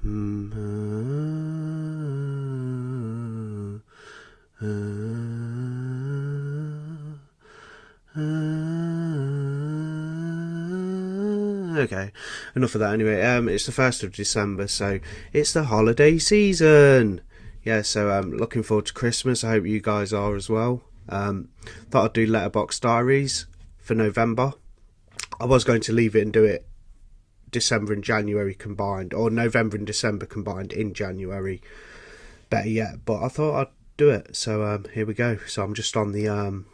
Okay, enough of that anyway. It's the 1st of December, so it's the holiday season. Yeah, so looking forward to Christmas. I hope you guys are as well. Thought I'd do Letterboxd Diaries for November. I was going to leave it and do it December and January combined, or November and December combined in January. Better yet, but I thought I'd do it. So here we go. So I'm just on the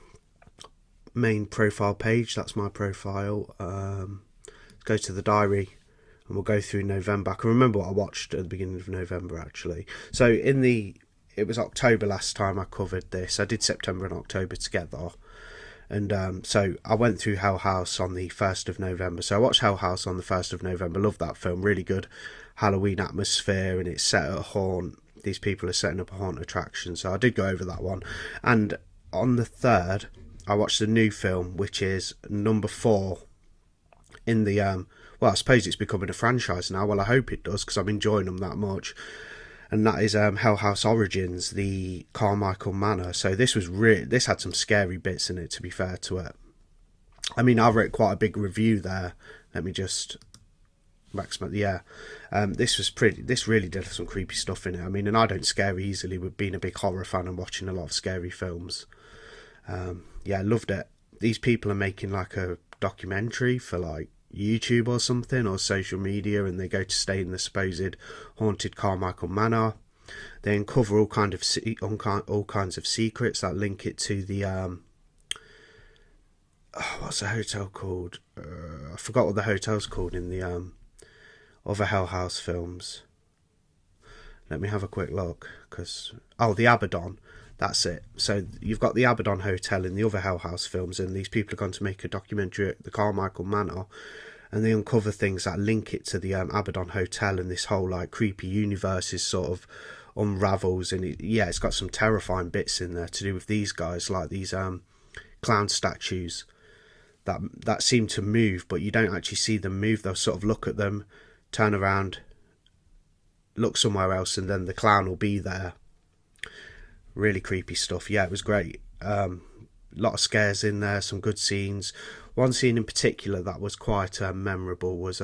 main profile page. That's my profile. Let's go to the diary and we'll go through November. I can remember what I watched at the beginning of November actually. So it was October last time I covered this. I did September and October together. And so I went through Hell House on the 1st of November. So I watched Hell House on the 1st of November. Love that film. Really good Halloween atmosphere, and it's set at a haunt. These people are setting up a haunt attraction. So I did go over that one. And on the 3rd, I watched the new film, which is number 4 in the... well, I suppose it's becoming a franchise now. Well, I hope it does, because I'm enjoying them that much. And that is Hell House Origins, the Carmichael Manor. So this had some scary bits in it, to be fair to it. I mean, I've written quite a big review there. Let me just maximize. Yeah, this really did have some creepy stuff in it. I mean, and I don't scare easily with being a big horror fan and watching a lot of scary films. Yeah, I loved it. These people are making like a documentary for like YouTube or something, or social media, and they go to stay in the supposed haunted Carmichael Manor. They uncover all kinds of secrets that link it to the what's the hotel called? I forgot what the hotel's called in the other Hell House films. Let me have a quick look, the Abaddon. That's it. So you've got the Abaddon Hotel in the other Hell House films, and these people are going to make a documentary at the Carmichael Manor, and they uncover things that link it to the Abaddon Hotel, and this whole like creepy universe is sort of unravels, and it's got some terrifying bits in there to do with these guys, like these clown statues that seem to move, but you don't actually see them move. They'll sort of look at them, turn around, look somewhere else, and then the clown will be there. Really creepy stuff. Yeah, it was great. Lot of scares in there, some good scenes. One scene in particular that was quite memorable was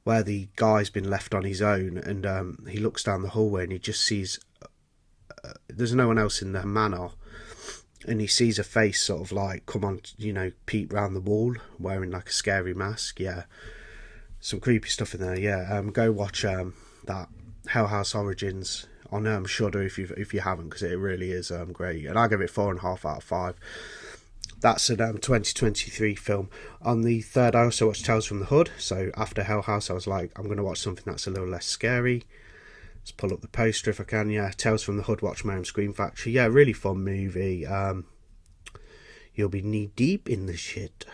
where the guy's been left on his own, and he looks down the hallway and he just sees there's no one else in the manor, and he sees a face sort of like come on, peep round the wall wearing like a scary mask. Yeah, some creepy stuff in there. Yeah, go watch that Hell House Origins on Shudder if you haven't, because it really is great, and I give it 4.5 out of 5. That's a 2023 film. On the 3rd, I also watched Tales from the Hood. So after Hell House, I was like, I'm going to watch something that's a little less scary. Let's pull up the poster if I can. Yeah, Tales from the Hood, watch my own Scream Factory. Yeah, really fun movie. You'll be knee deep in the shit.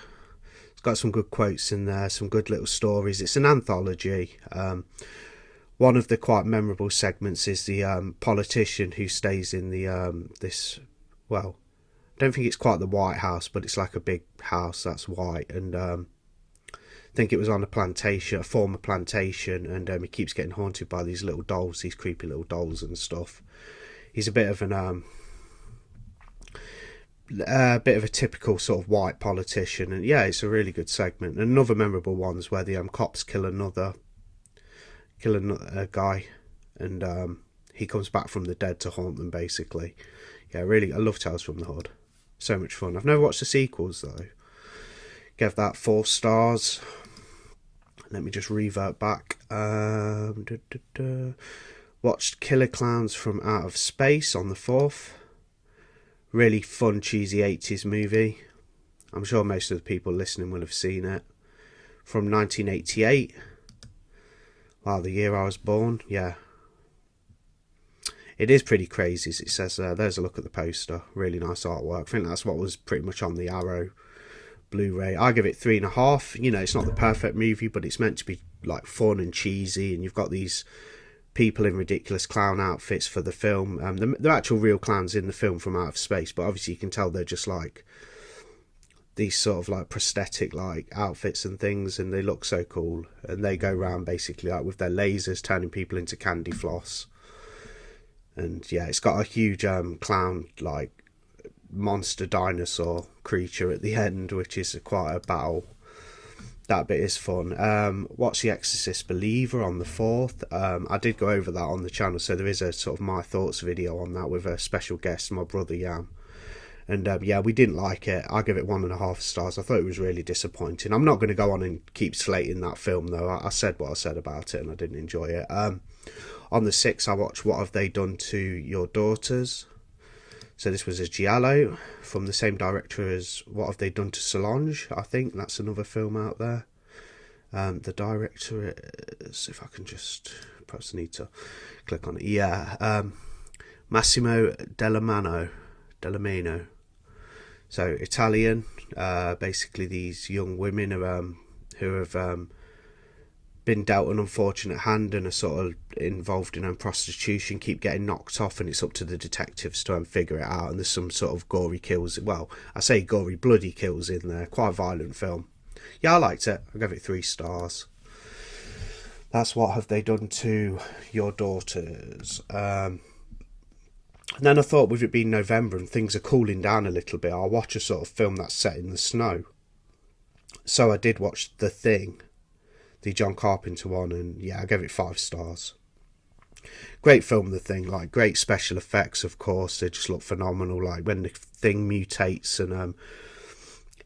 It's got some good quotes in there, some good little stories. It's an anthology. One of the quite memorable segments is the politician who stays in the I don't think it's quite the White House, but it's like a big house that's white, and I think it was on a former plantation, and he keeps getting haunted by these little dolls, these creepy little dolls and stuff. He's a bit of a typical sort of white politician, and yeah, it's a really good segment. And another memorable one is where the cops kill another guy, and he comes back from the dead to haunt them, basically. Yeah, really, I love Tales from the Hood. So much fun. I've never watched the sequels though. Gave that 4 stars. Let me just revert back. Watched Killer Clowns from Out of Space on the 4th. Really fun, cheesy 80s movie. I'm sure most of the people listening will have seen it. From 1988. Wow, the year I was born. Yeah. It is pretty crazy, as it says there. There's a look at the poster. Really nice artwork. I think that's what was pretty much on the Arrow Blu-ray. I give it 3.5. It's not the perfect movie, but it's meant to be like fun and cheesy, and you've got these people in ridiculous clown outfits for the film. The actual real clowns in the film from Out of Space, but obviously you can tell they're just like these sort of like prosthetic like outfits and things, and they look so cool, and they go around basically like with their lasers turning people into candy floss. And yeah, it's got a huge clown like monster dinosaur creature at the end, which is quite a battle. That bit is fun. Watch The Exorcist Believer on the 4th. I did go over that on the channel, so there is a sort of my thoughts video on that with a special guest, my brother Yam. And yeah, we didn't like it. I give it 1.5 stars. I thought it was really disappointing. I'm not going to go on and keep slating that film though. I said what I said about it, and I didn't enjoy it. On the 6th, I watched What Have They Done to Your Daughters. So this was a giallo from the same director as What Have They Done to Solange, I think. That's another film out there. The director is, if I can just, perhaps I need to click on it. Yeah, Massimo Delamano. So Italian, basically these young women who have been dealt an unfortunate hand and are sort of involved in prostitution, keep getting knocked off, and it's up to the detectives to figure it out. And there's some sort of gory kills. Well, I say gory, bloody kills in there. Quite a violent film. Yeah, I liked it. I gave it 3 stars. That's What Have They Done to Your Daughters. And then I thought, with it being November and things are cooling down a little bit, I'll watch a sort of film that's set in the snow. So I did watch The Thing, the John Carpenter one, and yeah, I gave it 5 stars. Great film, The Thing. Like, great special effects, of course. They just look phenomenal. Like when the thing mutates and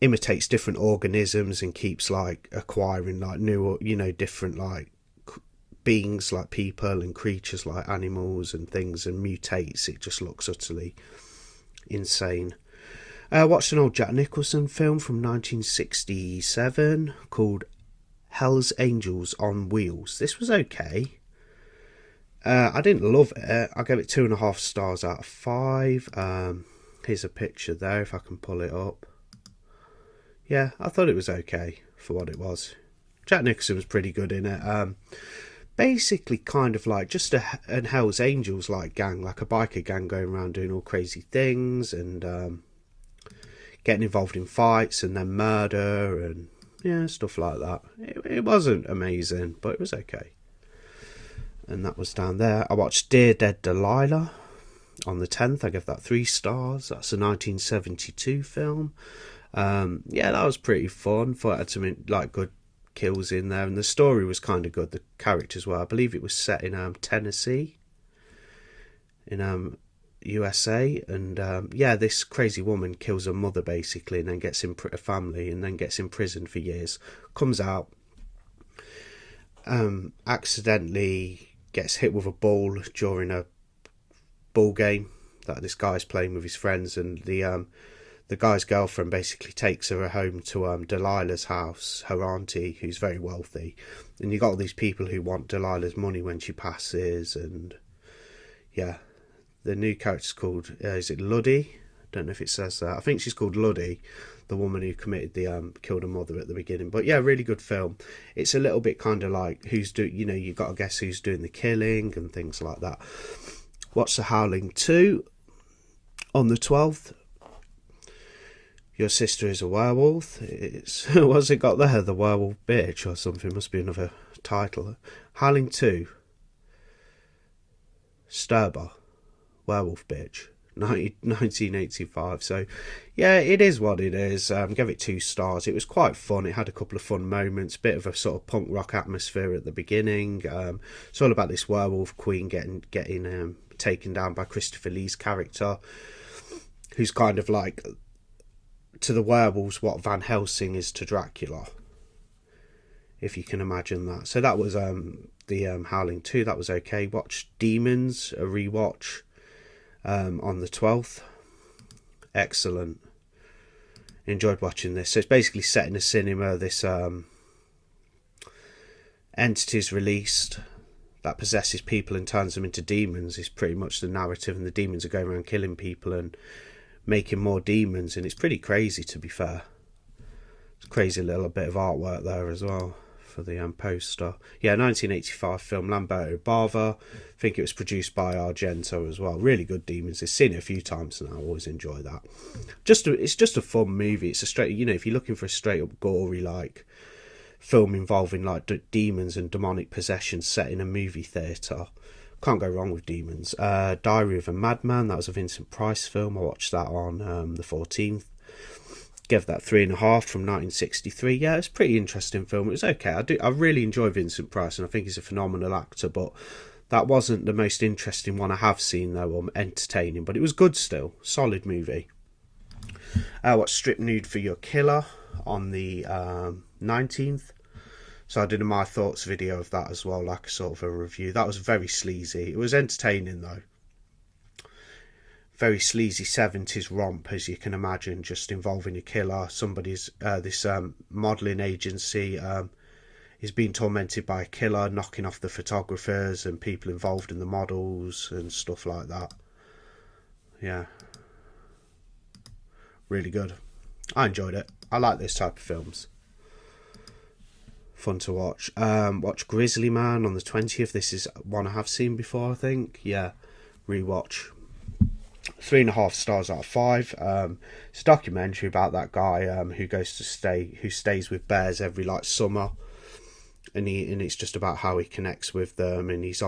imitates different organisms and keeps like acquiring like new, different like beings, like people, and creatures like animals and things, and mutates. It just looks utterly insane. Watched an old Jack Nicholson film from 1967 called Hell's Angels on Wheels. This was okay. I didn't love it. I gave it 2.5 stars out of 5. Here's a picture there, if I can pull it up. Yeah, I thought it was okay for what it was. Jack Nicholson was pretty good in it. Basically kind of like just a Hell's Angels like gang, like a biker gang going around doing all crazy things and getting involved in fights and then murder and yeah, stuff like that. It wasn't amazing, but it was okay. And that was down there. I watched Dear Dead Delilah on the 10th. I gave that 3 stars. That's a 1972 film. Yeah, that was pretty fun. Thought it had some like good kills in there, and the story was kind of good. The characters were, I believe it was set in Tennessee, in USA, and yeah, this crazy woman kills her mother basically, and then gets in a family, and then gets imprisoned for years. Comes out, accidentally gets hit with a ball during a ball game that this guy's playing with his friends, and the guy's girlfriend basically takes her home to Delilah's house, her auntie, who's very wealthy. And you got all these people who want Delilah's money when she passes. And yeah, the new character's called, is it Luddy? I don't know if it says that. I think she's called Luddy, the woman who committed the killed her mother at the beginning. But yeah, really good film. It's a little bit kind of like you got to guess who's doing the killing and things like that. Watch The Howling 2 on the 12th. Your Sister is a Werewolf. It's what's it got there? The Werewolf Bitch or something. Must be another title. Howling 2. Sturber. Werewolf Bitch. 1985. So yeah, it is what it is. Gave it 2 stars. It was quite fun. It had a couple of fun moments. Bit of a sort of punk rock atmosphere at the beginning. It's all about this werewolf queen getting taken down by Christopher Lee's character, who's kind of like to the werewolves what Van Helsing is to Dracula, if you can imagine that. So that was the Howling 2. That was okay. Watched Demons, a rewatch, on the 12th. Excellent. Enjoyed watching this. So it's basically set in a cinema. This entity is released that possesses people and turns them into demons. Is pretty much the narrative, and the demons are going around killing people and making more demons, and it's pretty crazy, to be fair. It's a crazy little bit of artwork there as well. for the poster. Yeah, 1985 film, Lamberto Bava. I think it was produced by Argento as well. Really good Demons. I've seen it a few times and I always enjoy that. It's just a fun movie. It's a straight, if you're looking for a straight up gory like film involving like demons and demonic possession set in a movie theatre, can't go wrong with Demons. Diary of a Madman, that was a Vincent Price film. I watched that on the 14th. Gave that 3.5 from 1963. Yeah, it's a pretty interesting film. It was okay. I really enjoy Vincent Price and I think he's a phenomenal actor, but that wasn't the most interesting one I have seen though, or entertaining, but it was good still. Solid movie. I watched Strip Nude for Your Killer on the 19th. So I did a My Thoughts video of that as well, like a sort of a review. That was very sleazy. It was entertaining though. Very sleazy 70s romp, as you can imagine, just involving a killer. Somebody's, this modelling agency is being tormented by a killer, knocking off the photographers and people involved in the models and stuff like that. Yeah. Really good. I enjoyed it. I like this type of films. Fun to watch. Watch Grizzly Man on the 20th. This is one I have seen before, I think. Yeah, rewatch. 3.5 stars out of 5. It's a documentary about that guy who stays with bears every like summer, and it's just about how he connects with them, and he's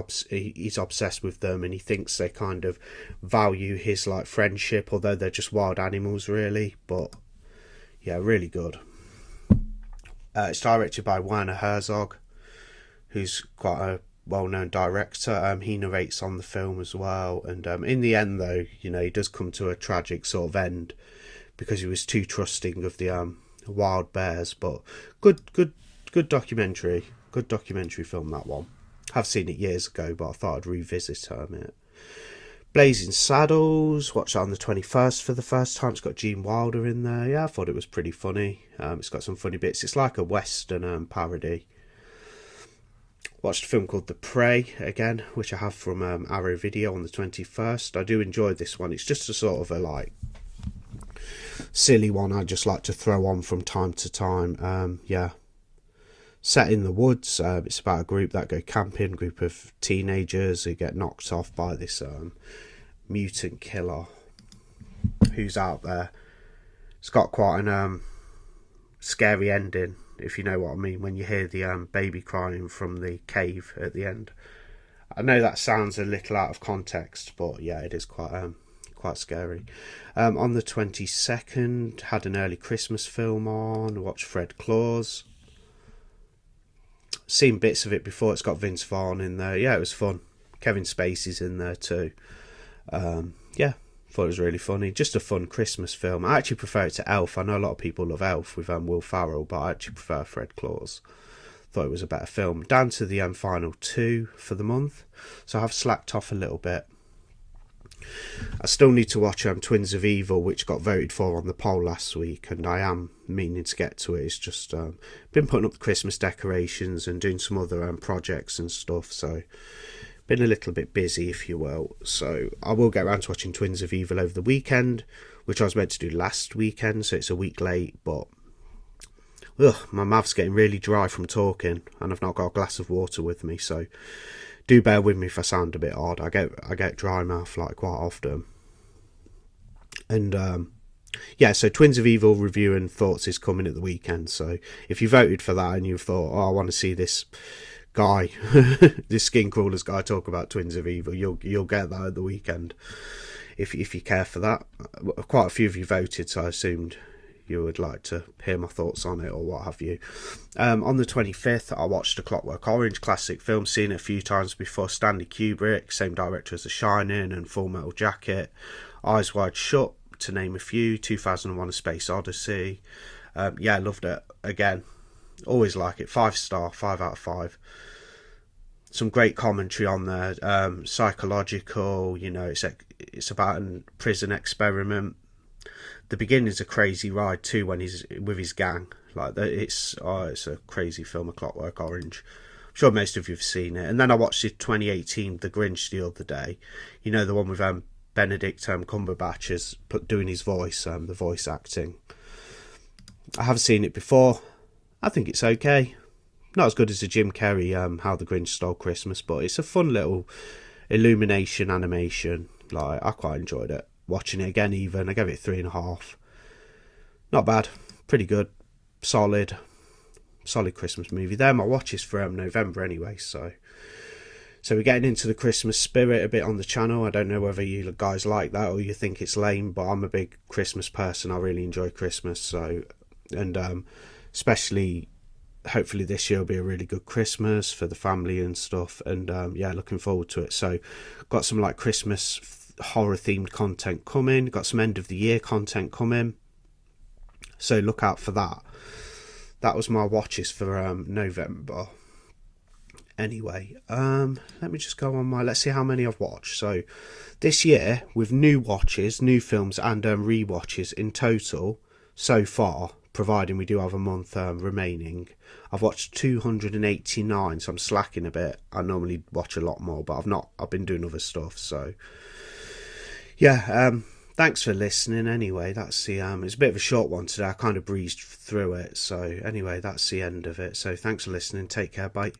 obsessed with them, and he thinks they kind of value his like friendship, although they're just wild animals really. But yeah, really good. It's directed by Werner Herzog, who's quite a well-known director. He narrates on the film as well, and in the end though, he does come to a tragic sort of end because he was too trusting of the wild bears. But good documentary film, that one. I've seen it years ago, but I thought I'd revisit it. Blazing Saddles, watched that on the 21st for the first time. It's got Gene Wilder in there. Yeah, I thought it was pretty funny. It's got some funny bits. It's like a western parody. Watched a film called The Prey again, which I have from Arrow Video on the 21st. I do enjoy this one. It's just a sort of a like silly one I just like to throw on from time to time. Yeah. Set in the woods. It's about a group that go camping, group of teenagers who get knocked off by this mutant killer who's out there. It's got quite an scary ending, if you know what I mean, when you hear the baby crying from the cave at the end. I know that sounds a little out of context, but yeah, it is quite scary. On the 22nd, had an early Christmas film on. Watched Fred Claus. Seen bits of it before. It's got Vince Vaughn in there. Yeah, it was fun. Kevin Spacey's in there too. Yeah, thought it was really funny. Just a fun Christmas film. I actually prefer it to Elf. I know a lot of people love Elf with Will Ferrell, but I actually prefer Fred Claus. Thought it was a better film. Down to the final 2 for the month, so I have slacked off a little bit. I still need to watch Twins of Evil, which got voted for on the poll last week, and I am meaning to get to it. It's just been putting up the Christmas decorations and doing some other projects and stuff, so been a little bit busy, if you will. So I will get around to watching Twins of Evil over the weekend, which I was meant to do last weekend, so it's a week late, but my mouth's getting really dry from talking, and I've not got a glass of water with me, so do bear with me if I sound a bit odd. I get dry mouth like quite often. And yeah, so Twins of Evil review and thoughts is coming at the weekend. So if you voted for that and you thought, I want to see this guy, this skin crawlers guy talk about Twins of Evil, you'll get that at the weekend. If you care for that. Quite a few of you voted, so I assumed you would like to hear my thoughts on it or what have you. On the 25th, I watched A Clockwork Orange, classic film, seen it a few times before. Stanley Kubrick, same director as The Shining and Full Metal Jacket. Eyes Wide Shut, to name a few. 2001: A Space Odyssey. Yeah, loved it. Again, always like it. 5-star, 5 out of 5. Some great commentary on there. Psychological, it's about a prison experiment. The beginning's a crazy ride too when he's with his gang. Like it's a crazy film, A Clockwork Orange. I'm sure most of you have seen it. And then I watched the 2018 The Grinch the other day. The one with Benedict Cumberbatch is doing his voice, the voice acting. I have seen it before. I think it's okay. not as good as the Jim Carrey How the Grinch Stole Christmas, but it's a fun little illumination animation. Like, I quite enjoyed it. Watching it again, even I gave it 3.5. Not bad, pretty good, solid Christmas movie. They're my watches for November anyway, so we're getting into the Christmas spirit a bit on the channel. I don't know whether you guys like that or you think it's lame, but I'm a big Christmas person. I really enjoy Christmas, so, and especially hopefully this year will be a really good Christmas for the family and stuff, and yeah, looking forward to it. So got some like Christmas horror themed content coming, got some end of the year content coming, so look out for that. That was my watches for November. Anyway, let me just go on let's see how many I've watched. So this year, with new watches, new films and re-watches in total so far, providing we do have a month remaining, I've watched 289, so I'm slacking a bit. I normally watch a lot more, but I've been doing other stuff, so yeah, thanks for listening anyway. That's the it's a bit of a short one today. I kind of breezed through it, so anyway, that's the end of it. So thanks for listening, take care, bye.